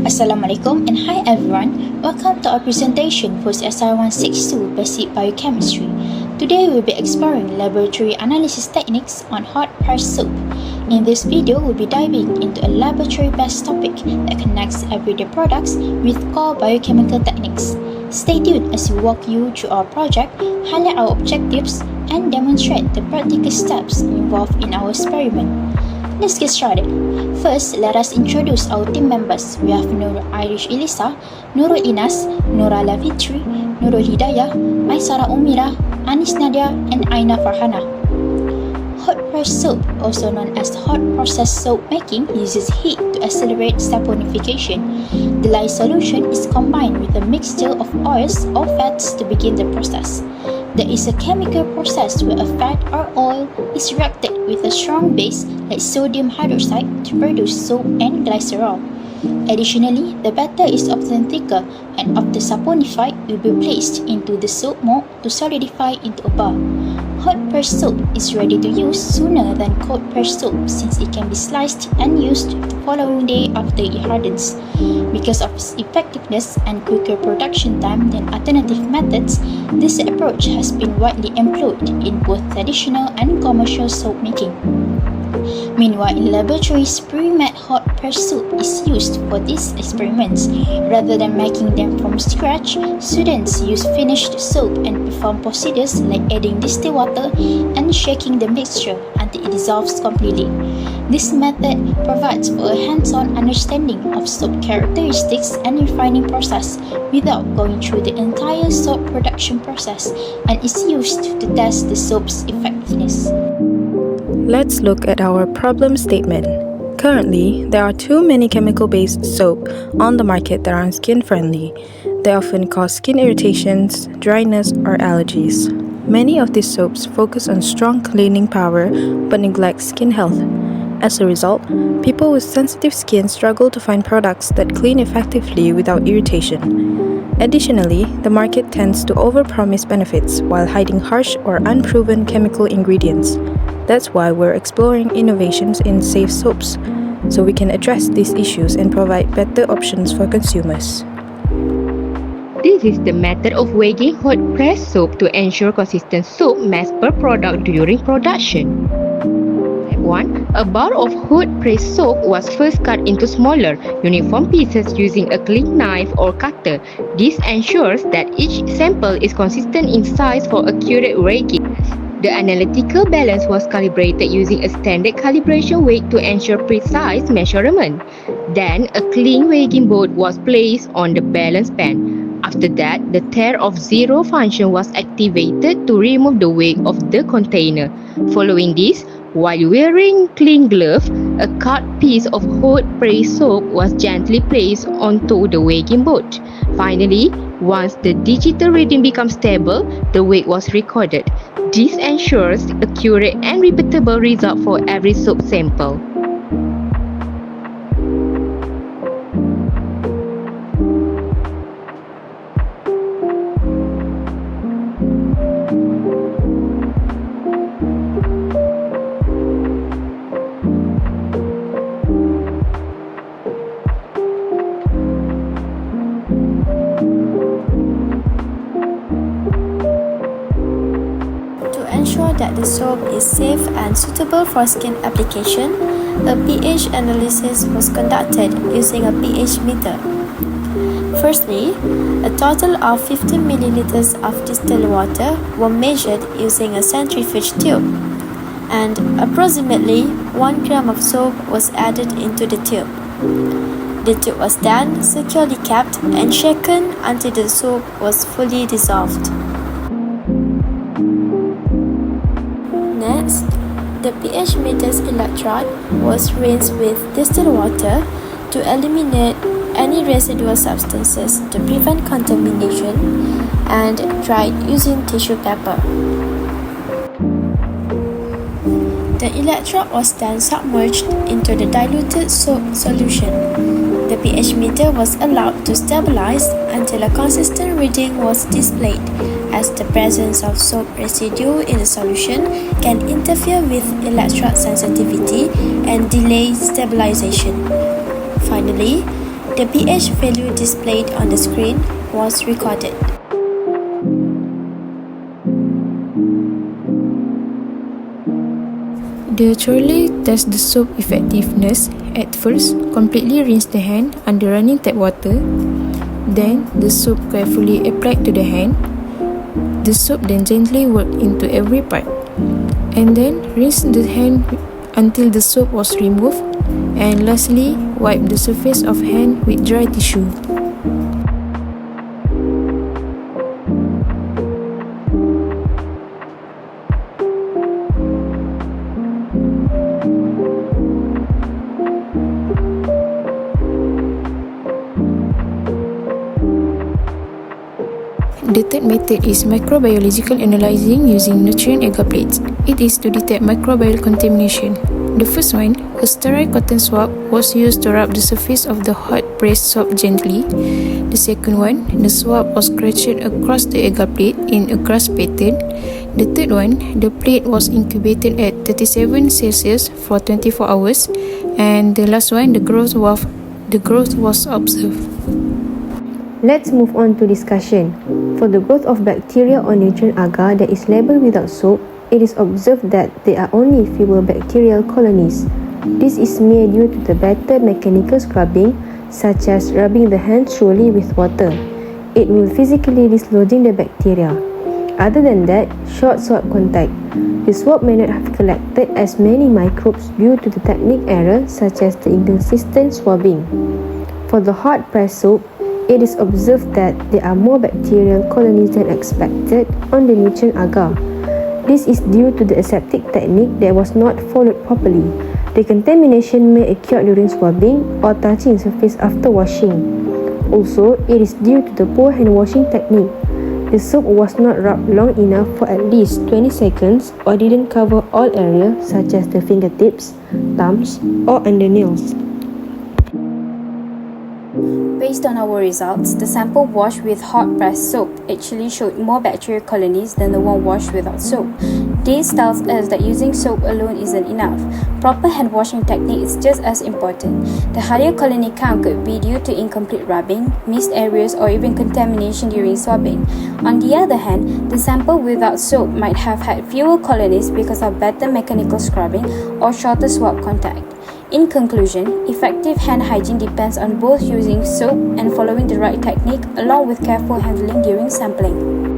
Assalamualaikum and hi everyone. Welcome to our presentation for CSI162 Basic Biochemistry. Today we'll be exploring laboratory analysis techniques on hot-pressed soap. In this video, we'll be diving into a laboratory-based topic that connects everyday products with core biochemical techniques. Stay tuned as we walk you through our project, highlight our objectives, and demonstrate the practical steps involved in our experiment. Let's get started. First, let us introduce our team members. We have Nurul Irish Elisa, Nurul Inas, Nura Lavitri, Nurul Hidayah, Aisara Umira, Anis Nadia, and Aina Farhana. Hot-pressed soap, also known as hot process soap making, uses heat to accelerate saponification. The lye solution is combined with a mixture of oils or fats to begin the process. There is a chemical process where a fat or oil is reacted with a strong base like sodium hydroxide to produce soap and glycerol. Additionally, the batter is often thicker and after saponified will be placed into the soap mold to solidify into a bar. Hot-pressed soap is ready to use sooner than cold-pressed soap since it can be sliced and used the following day after it hardens. Because of its effectiveness and quicker production time than alternative methods, this approach has been widely employed in both traditional and commercial soap making. Meanwhile, in laboratories, pre-made hot-pressed soap is used for these experiments. Rather than making them from scratch, students use finished soap and perform procedures like adding distilled water and shaking the mixture until it dissolves completely. This method provides for a hands-on understanding of soap characteristics and refining process without going through the entire soap production process and is used to test the soap's effectiveness. Let's look at our problem statement. Currently, there are too many chemical-based soap on the market that aren't skin-friendly. They often cause skin irritations, dryness, or allergies. Many of these soaps focus on strong cleaning power but neglect skin health. As a result, people with sensitive skin struggle to find products that clean effectively without irritation. Additionally, the market tends to overpromise benefits while hiding harsh or unproven chemical ingredients. That's why we're exploring innovations in safe soaps, so we can address these issues and provide better options for consumers. This is the method of weighing hot-pressed soap to ensure consistent soap mass per product during production. Step 1. A bar of hot-pressed soap was first cut into smaller, uniform pieces using a clean knife or cutter. This ensures that each sample is consistent in size for accurate weighing. The analytical balance was calibrated using a standard calibration weight to ensure precise measurement. Then, a clean weighing board was placed on the balance pan. After that, the tear of zero function was activated to remove the weight of the container. Following this, while wearing clean gloves, a cut piece of hot-pressed soap was gently placed onto the weighing board. Finally, once the digital reading becomes stable, the weight was recorded. This ensures accurate and repeatable result for every soap sample. To ensure that the soap is safe and suitable for skin application, a pH analysis was conducted using a pH meter. Firstly, a total of 15 milliliters of distilled water were measured using a centrifuge tube, and approximately 1 gram of soap was added into the tube. The tube was then securely capped and shaken until the soap was fully dissolved. Next, the pH meter's electrode was rinsed with distilled water to eliminate any residual substances to prevent contamination and dried using tissue paper. The electrode was then submerged into the diluted soap solution. The pH meter was allowed to stabilize until a consistent reading was displayed, as the presence of soap residue in the solution can interfere with electrode sensitivity and delay stabilization. Finally, The pH value displayed on the screen was recorded. The trolley tests the soap effectiveness. At first, completely rinse the hand under running tap water. Then, the soap carefully applied to the hand. The soap then gently worked into every part. And then, rinse the hand until the soap was removed. And lastly, wipe the surface of hand with dry tissue. The third method is microbiological analyzing using nutrient agar plates. It is to detect microbial contamination. The first one, a sterile cotton swab, was used to rub the surface of the hot-pressed soap gently. The second one, the swab was scratched across the agar plate in a grass pattern. The third one, the plate was incubated at 37 Celsius for 24 hours. And the last one, the growth was observed. Let's move on to discussion. For the growth of bacteria or nutrient agar that is labeled without soap, it is observed that there are only fewer bacterial colonies. This is mere due to the better mechanical scrubbing, such as rubbing the hand thoroughly with water. It will physically dislodging the bacteria. Other than that, short swab contact. The swab may not have collected as many microbes due to the technique error, such as the inconsistent swabbing. For the hot-pressed soap, it is observed that there are more bacterial colonies than expected on the nutrient agar. This is due to the aseptic technique that was not followed properly. The contamination may occur during swabbing or touching surface after washing. Also, it is due to the poor hand washing technique. The soap was not rubbed long enough for at least 20 seconds or didn't cover all areas such as the fingertips, thumbs, or undernails. Based on our results, the sample washed with hot-pressed soap actually showed more bacterial colonies than the one washed without soap. This tells us that using soap alone isn't enough. Proper hand washing technique is just as important. The higher colony count could be due to incomplete rubbing, missed areas, or even contamination during swabbing. On the other hand, the sample without soap might have had fewer colonies because of better mechanical scrubbing or shorter swab contact. In conclusion, effective hand hygiene depends on both using soap and following the right technique along with careful handling during sampling.